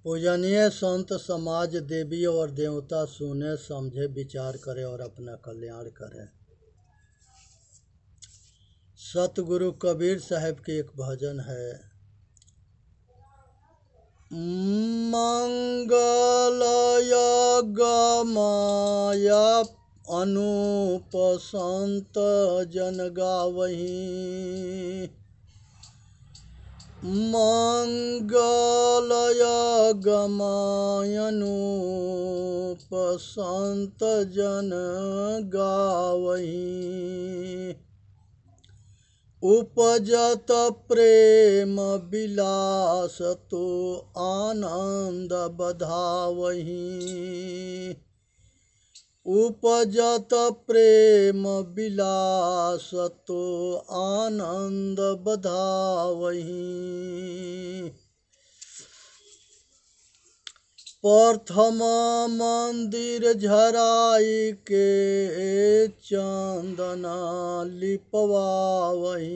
पूजनीय संत समाज देवी और देवता सुने समझे विचार करे और अपना कल्याण करे। सतगुरु कबीर साहब की एक भजन है, मंगलय गमाय अनूप संत जन गावहीं, मंगलय गमाय अनूप संत जन गावहीं, उपजत प्रेम विलास तो आनंद बधावहीं, उपजत प्रेम विलास तो आनंद बधावहीं, प्रथम मंदिर झराई के चंदना लिपवावहीं,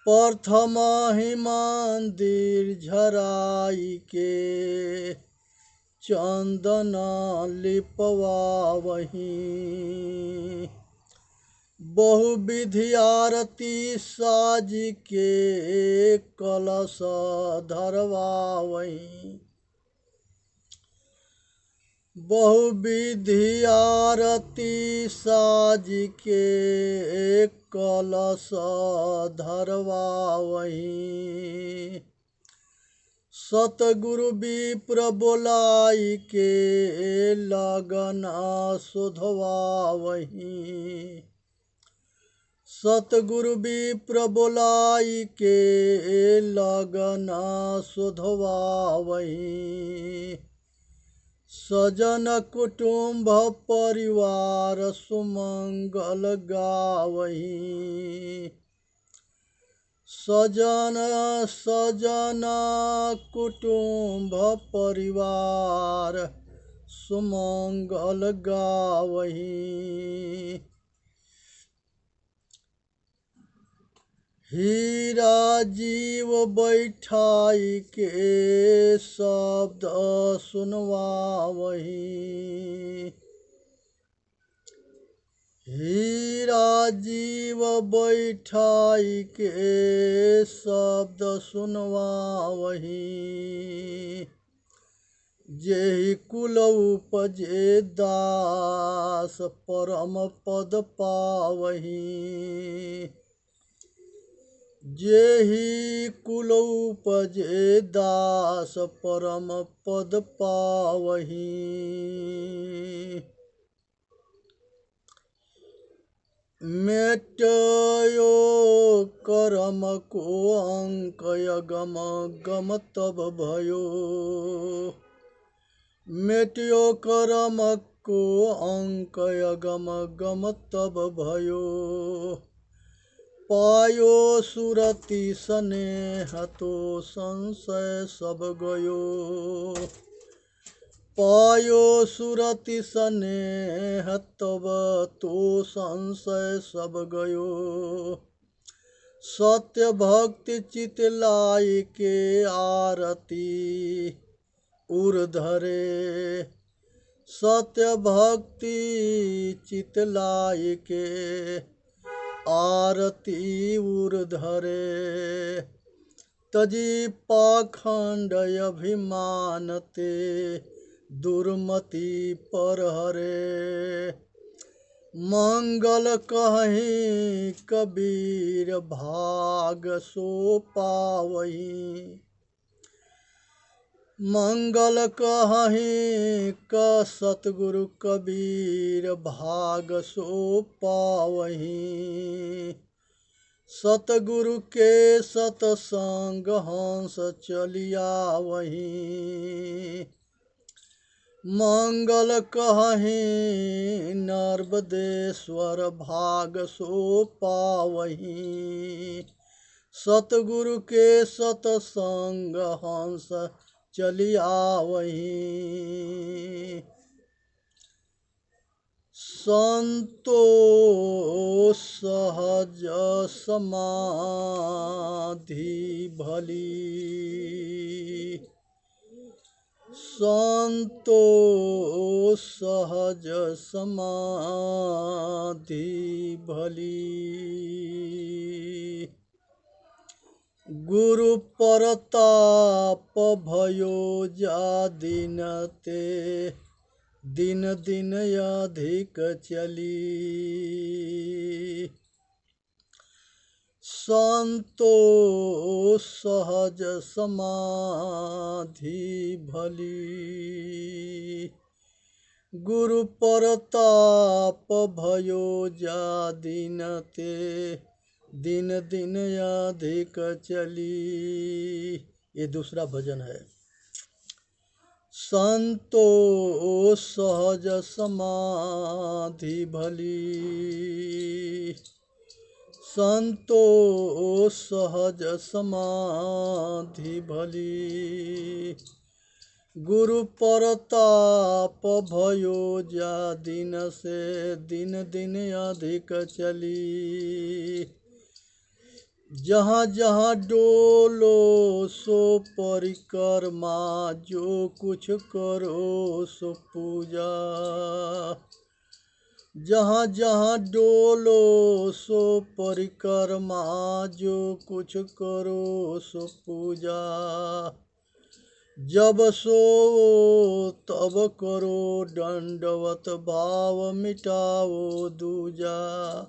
प्रथम ही मंदिर झराई के चंदना लिपवावहीं, बहुविधि आरती साज के कलश धरवावहीं, बहुविधि आरती साज के कलश धरवावहीं, सतगुरु विप्र बोलाई के लगना शोधवावहीं, सतगुरु विप्र बोलाई के लगना शोधवावहीं, सजन कुटुंब परिवार सुमंगल गावहीं, सजन कुटुंब परिवार सुमंगल गावहीं, हीरा जीव बैठाई के शब्द सुनवावहीं, हीरा जीव बैठाई के शब्द सुनवावहीं, जेहि कुल उपजे दास परम पद पावहीं, जेहि कुल उपजे दास परम पद पावहीं, मेटयो कर्म को अंक यगम गम तब भयो, मेटयो कर्म को अंक यगम गम तब भयो, पायो सुरति स्नेह तो संशय सब गयो, पायो सुरति स्नेह तब तो संशय सब गयो, सत्य भक्ति चित लाई के आरती उर धरे, सत्य भक्ति चित लाई के आरती उर धरे, तजी पाखंड अभिमान ते दुर्मति पर हरे, मंगल कहीं कबीर भाग सो पावहीं, मंगल कहीं का सतगुरु कबीर भाग सो पावहीं, सतगुरु के सतसंग हंस चलियावहीं, मंगल कहीं नर्मदेश्वर भाग सो पावहीं, सतगुरु के सतसंग हंस चलियावहीं, संतोष सहज समाधि भली संतो सहज समाधि भली, गुरु परताप भयो जा दिन ते, दिन दिन अधिक चली। संतो सहज समाधि भली, गुरु परताप भयो जा दिन ते, दिन दिन अधिक चली। ये दूसरा भजन है। संतो सहज समाधि भली, संतो सहज समाधि भली, गुरु परताप भयो जा दिन से, दिन दिन अधिक चली। जहाँ जहाँ डोलो सो परिक्रमा, जो कुछ करो सो पूजा। जहाँ जहाँ डोलो सो परिक्रमा, जो कुछ करो सो पूजा। जब सो तब करो दंडवत, भाव मिटाओ दूजा।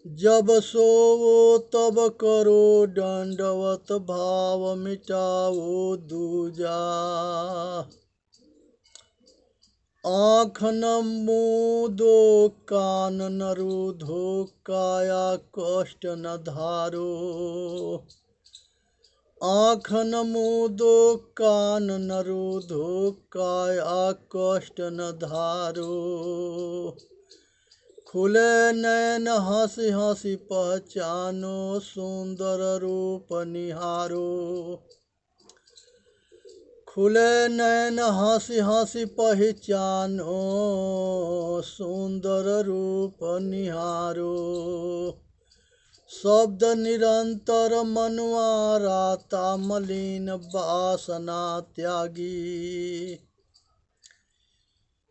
जब सो तब करो दंडवत, भाव मिटाओ दूजा। आँख न मूदो कान न रूधो, काया कष्ट न धारो। आँख न मूदो कान न रूधो, काया कष्ट न धारो। खुले नैन हंसी हंसी पहचानो, सुंदर रूप निहारो। खुले नैन हंसी हंसी पहचानो, सुंदर रूप निहारो। शब्द निरंतर मनुआ राता, मलिन वासना त्यागी।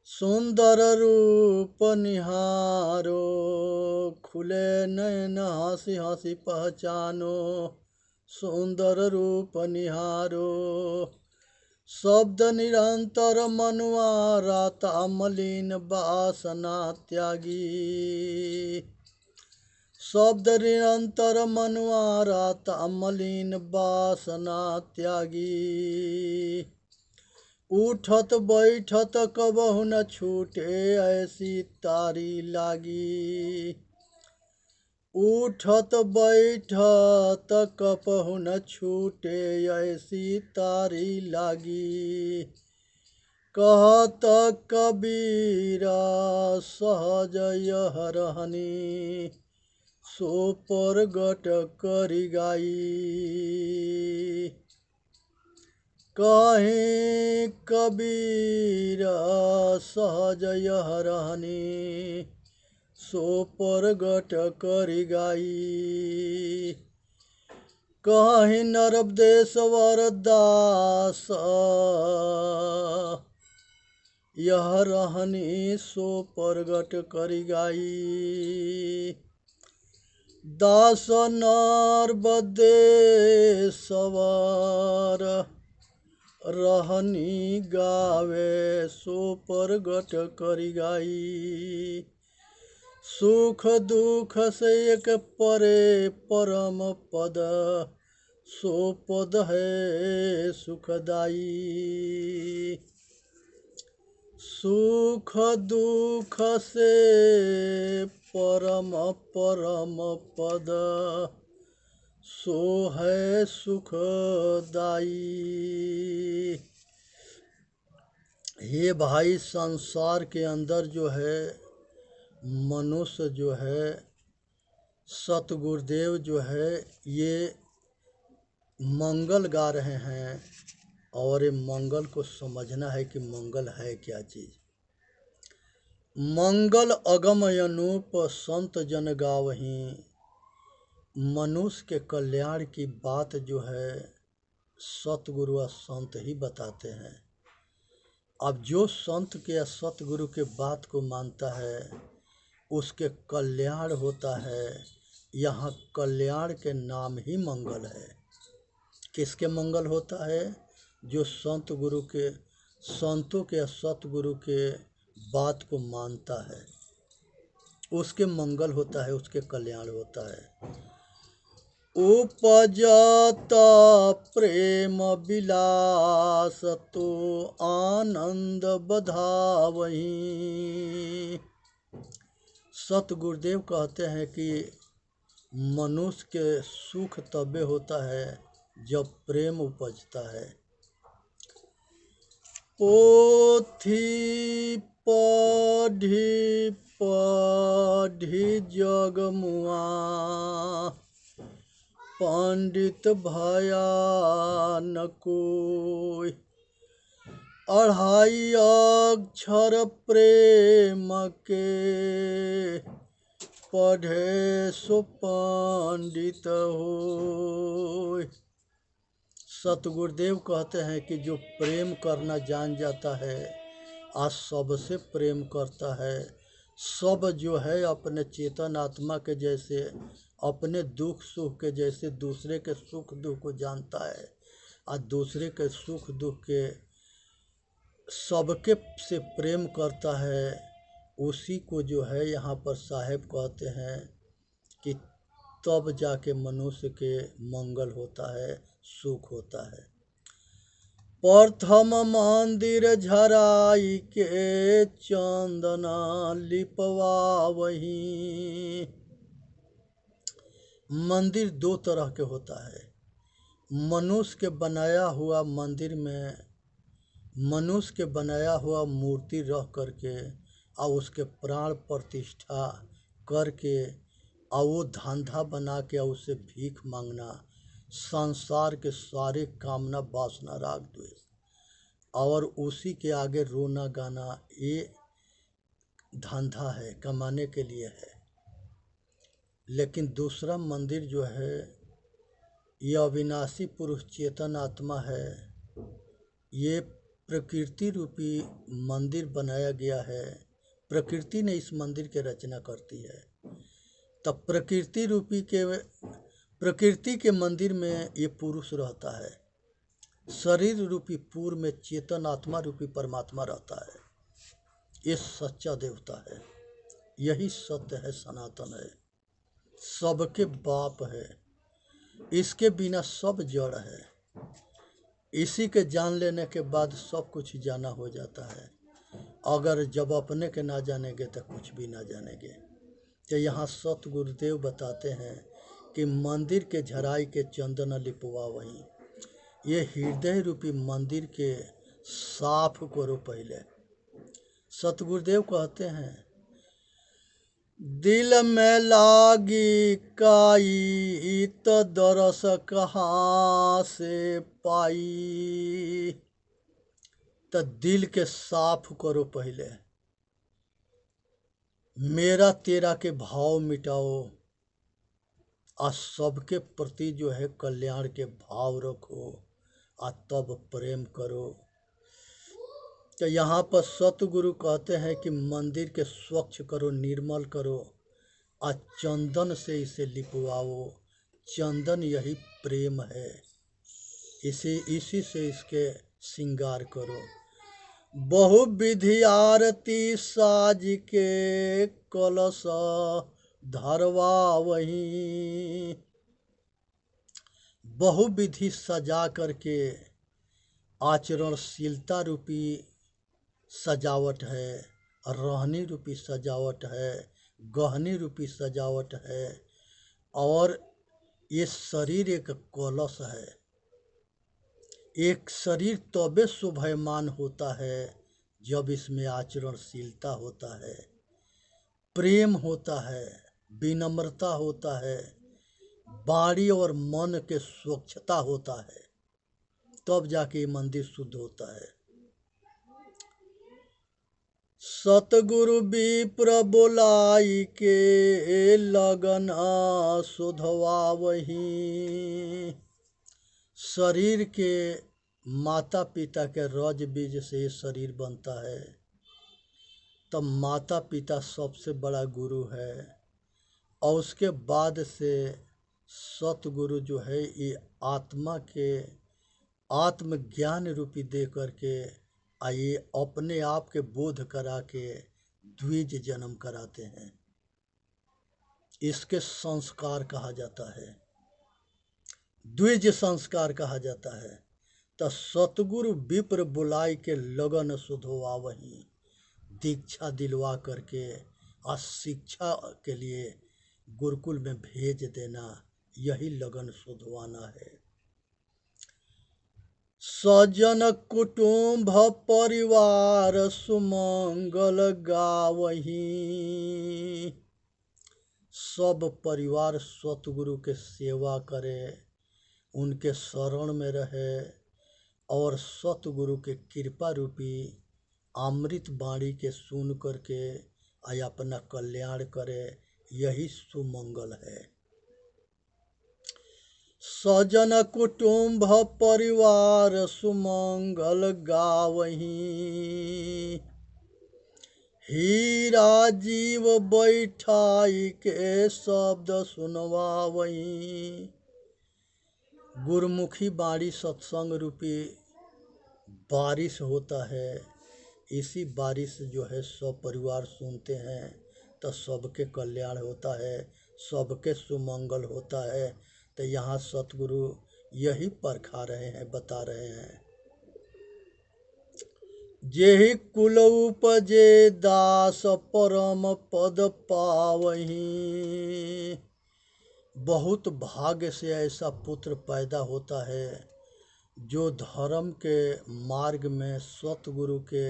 सुंदर रूप निहारो, खुले नैन हंसी हंसी पहचानो, सुंदर रूप निहारो। शब्द निरंतर मनुआ राता, मलिन वासना त्यागी। शब्द निरंतर मनुआ राता, मलिन वासना त्यागी। उठत बैठत कबहु न छूटे, ऐसी तारी लागी। उठत बैठत कबहु न छूटे, ऐसी तारी लागी। कहत कबीरा सहज यह रहनी, सो परगट करि गाई। कहीं कबीर सहज यह रहनी, सो परगट करि गाई। कहीं नरदेश्वर दास यह रहनी, सो परगट करि गाई। दास नरदेश्वर रहनी, गावे सो परगट करि गाई। सुख दुख से एक परे परम पद, सो पद है सुखदाई। सुख दुख से परम परम पद, सो है सुखदाई। हे भाई, संसार के अंदर जो है मनुष्य जो है, सतगुरुदेव जो है, ये मंगल गा रहे हैं। और ये मंगल को समझना है कि मंगल है क्या चीज़। मंगल अगम अनूप संत जन गावहीं, मनुष्य के कल्याण की बात जो है सतगुरु और संत ही बताते हैं। अब जो संत के या सतगुरु के बात को मानता है उसके कल्याण होता है। यहाँ कल्याण के नाम ही मंगल है। किसके मंगल होता है? जो संतों के या सतगुरु के बात को मानता है उसके मंगल होता है, उसके कल्याण होता है। उपजत प्रेम विलास तो आनंद बधावहीं। सतगुरुदेव कहते हैं कि मनुष्य के सुख तबे होता है जब प्रेम उपजता है। पोथी पढ़ी पढ़ी जगमुआ पंडित भया न कोई। अढ़ाई अक्षर प्रेम के पढ़े सो पंडित होय। सतगुरुदेव कहते हैं कि जो प्रेम करना जान जाता है आज सबसे प्रेम करता है। सब जो है अपने चेतन आत्मा के जैसे, अपने दुख सुख के जैसे दूसरे के सुख दुख को जानता है और दूसरे के सुख दुख के सबके से प्रेम करता है। उसी को जो है यहाँ पर साहेब कहते हैं कि तब जाके मनुष्य के मंगल होता है, सुख होता है। प्रथम मंदिर झराई के चंदना लिपवावहीं। मंदिर दो तरह के होता है। मनुष्य के बनाया हुआ मंदिर में मनुष्य के बनाया हुआ मूर्ति रख करके और उसके प्राण प्रतिष्ठा करके और वो धंधा बना के और उससे भीख मांगना, संसार के सारे कामना वासना राग द्वेष और उसी के आगे रोना गाना, ये धंधा है, कमाने के लिए है। लेकिन दूसरा मंदिर जो है ये अविनाशी पुरुष चेतन आत्मा है। ये प्रकृति रूपी मंदिर बनाया गया है। प्रकृति ने इस मंदिर की रचना करती है। तब प्रकृति के मंदिर में ये पुरुष रहता है। शरीर रूपी पूर में चेतन आत्मा रूपी परमात्मा रहता है। ये सच्चा देवता है। यही सत्य है, सनातन है, सबके बाप है। इसके बिना सब जड़ है। इसी के जान लेने के बाद सब कुछ जाना हो जाता है। अगर जब अपने के ना जानेंगे तो कुछ भी ना जानेंगे। तो यहाँ सतगुरुदेव बताते हैं कि मंदिर के झराई के चंदन लिपवावहीं। ये हृदय रूपी मंदिर के साफ करो पहले। सतगुरुदेव कहते हैं दिल में लागी काई तो दरस कहाँ से पाई। तो दिल के साफ करो पहले, मेरा तेरा के भाव मिटाओ और सबके प्रति जो है कल्याण के भाव रखो और तब प्रेम करो। तो यहाँ पर सतगुरु कहते हैं कि मंदिर के स्वच्छ करो, निर्मल करो और चंदन से इसे लिपवाओ। चंदन यही प्रेम है। इसी से इसके श्रृंगार करो। बहु विधि आरती साज के कलश धरवावहीं। बहु विधि सजा करके आचरणशीलता रूपी सजावट है, रहनी रूपी सजावट है, गहनी रूपी सजावट है और ये शरीर एक कलश है। एक शरीर तबे शोभायमान होता है जब इसमें आचरणशीलता होता है, प्रेम होता है, विनम्रता होता है, वाणी और मन के स्वच्छता होता है, तब जाके ये मंदिर शुद्ध होता है। सतगुरु विप्र बोलाई के लगन शोधवावहीं। शरीर के माता पिता के रज बीज से ये शरीर बनता है। तब माता पिता सबसे बड़ा गुरु है और उसके बाद से सतगुरु जो है ये आत्मा के आत्मज्ञान रूपी दे करके आइए अपने आप के बोध करा के द्विज जन्म कराते हैं। इसके संस्कार कहा जाता है, द्विज संस्कार कहा जाता है। तो सतगुरु विप्र बुलाई के लगन सुधोवा वहीं, दीक्षा दिलवा करके और शिक्षा के लिए गुरुकुल में भेज देना, यही लगन सुधवाना है। सजन कुटुंब परिवार सुमंगल गावहीं, सब परिवार सतगुरु के सेवा करे, उनके शरण में रहे और सतगुरु के कृपा रूपी अमृत वाणी के सुन करके अपना कल्याण करे, यही सुमंगल है। सजन कुटुंब परिवार सुमंगल गावहीं, हीरा जीव बैठाई के शब्द सुनवावहीं। गुरुमुखी वाणी सत्संग रूपी बारिश होता है, इसी बारिश जो है सब परिवार सुनते हैं तो सबके कल्याण होता है, सबके सुमंगल होता है। तो यहाँ सतगुरु यही परखा रहे हैं, बता रहे हैं। जेहि कुल उपजे दास परम पद पावहीं, बहुत भाग्य से ऐसा पुत्र पैदा होता है जो धर्म के मार्ग में सतगुरु के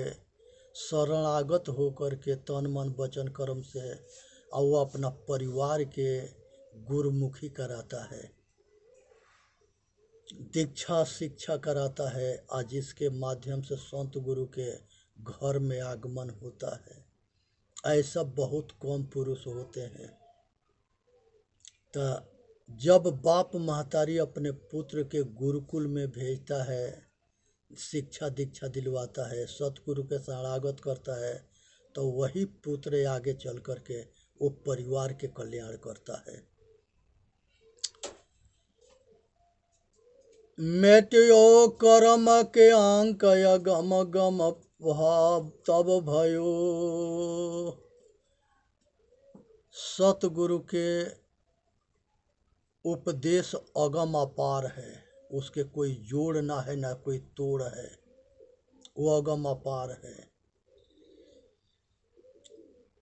शरणागत होकर के तन मन वचन कर्म से और वो अपना परिवार के गुरुमुखी कराता है, दीक्षा शिक्षा कराता है, आज जिसके माध्यम से संत गुरु के घर में आगमन होता है। ऐसा बहुत कम पुरुष होते हैं। तो जब बाप महतारी अपने पुत्र के गुरुकुल में भेजता है, शिक्षा दीक्षा दिलवाता है, सतगुरु के शरणागत करता है, तो वही पुत्र आगे चल करके वो परिवार के कल्याण करता है। मेट्यो कर्म के अंक गम गम भाव तब भयो, सतगुरु के उपदेश अगम अपार है, उसके कोई जोड़ ना है ना कोई तोड़ है, वो अगम अपार है।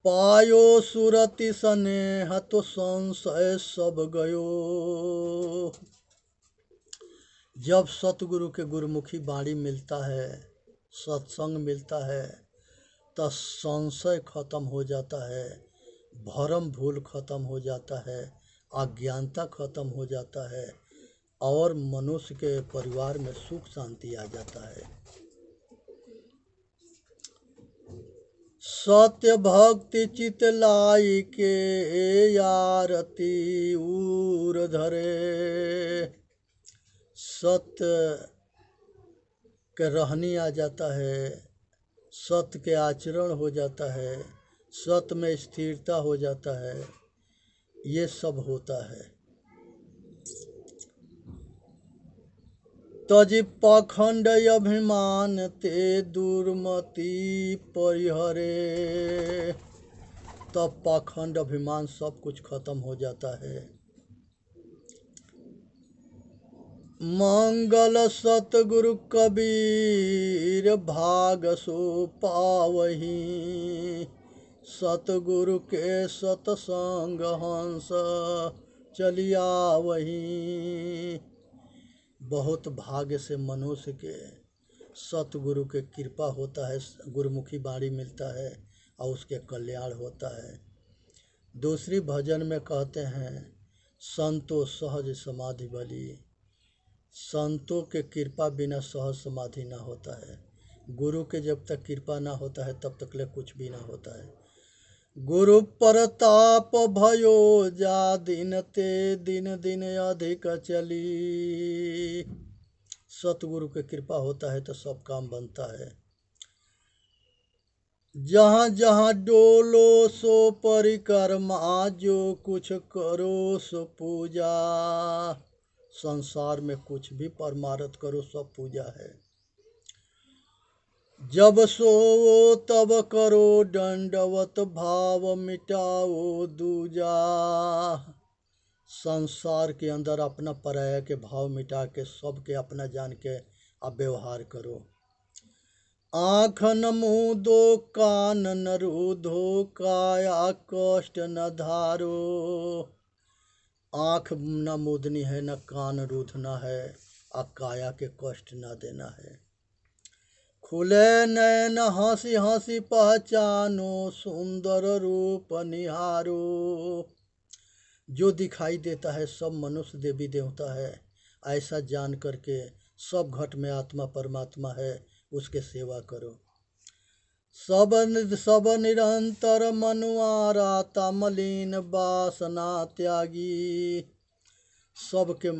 पायो सुरति स्नेह तो संशय सब गयो, जब सतगुरु के गुरुमुखी वाणी मिलता है, सत्संग मिलता है, तो संशय खत्म हो जाता है, भरम भूल खत्म हो जाता है, अज्ञानता खत्म हो जाता है और मनुष्य के परिवार में सुख शांति आ जाता है। सत्य भक्ति चित लाई के आरती उर धरे, सत्य के रहनी आ जाता है, सत्य के आचरण हो जाता है, सत्य में स्थिरता हो जाता है, ये सब होता है। तजि पाखंड अभिमान ते दुर्मति परिहरे, तब पाखंड अभिमान सब कुछ खत्म हो जाता है। मंगल सतगुरु कबीर भाग सो पावहीं, सतगुरु के सतसंग हंस चलिया वहीं, बहुत भाग्य से मनुष्य के सतगुरु के कृपा होता है, गुरुमुखी वाणी मिलता है और उसके कल्याण होता है। दूसरी भजन में कहते हैं, संतो सहज समाधि बली, संतों के कृपा बिना सहज समाधि ना होता है। गुरु के जब तक कृपा ना होता है तब तक ले कुछ भी ना होता है। गुरु प्रताप भयो जा दिन ते दिन दिन अधिक चली, सतगुरु की कृपा होता है तो सब काम बनता है। जहाँ जहाँ डोलो सो परिक्रमा, जो कुछ करो सो पूजा। संसार में कुछ भी परमारथ करो सब पूजा है। जब सोओ तब करो दंडवत, भाव मिटाओ दूजा। संसार के अंदर अपना पराया के भाव मिटा के सबके अपना जान के अब व्यवहार करो। आँख न मूदो कान न रूधो, काया कष्ट न धारो। आँख न मूदनी है, न कान रूधना है, आ काया के कष्ट न देना है। खुले नैन हंसी हंसी पहचानो, सुंदर रूप निहारो। जो दिखाई देता है सब मनुष्य देवी देवता है, ऐसा जान करके सब घट में आत्मा परमात्मा है, उसके सेवा करो। सब निरंतर मनुआरा, तमलीन वासना त्यागी। सबके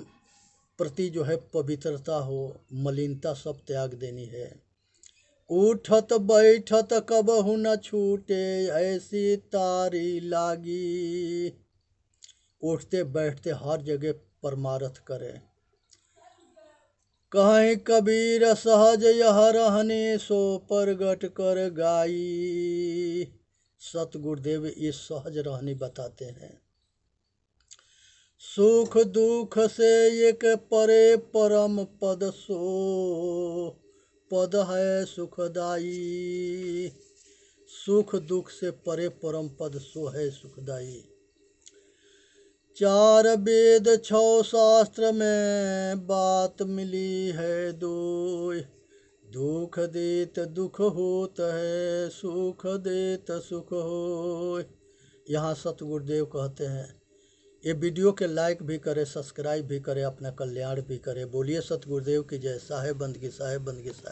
प्रति जो है पवित्रता हो, मलिनता सब त्याग देनी है। उठत बैठत कबहु न छूटे, ऐसी तारी लागी। उठते बैठते हर जगह परमारथ करे। कहीं कबीर सहज यह रहने, सो प्रगट कर गाई। सतगुरुदेव इस सहज रहनी बताते हैं। सुख दुख से एक परे परम पद, सो पद है सुखदाई। सुख दुख से परे परम पद, सो है सुखदाई। चार वेद छौ शास्त्र में बात मिली है दोय। दुख देत दुख होत है, सुख देत सुख होय। यहाँ सतगुरुदेव कहते हैं। ये वीडियो के लाइक भी करें, सब्सक्राइब भी करें, अपना कल्याण भी करें। बोलिए सतगुरुदेव की जय। साहेब बंदगी साहेब बंदगी साहेब।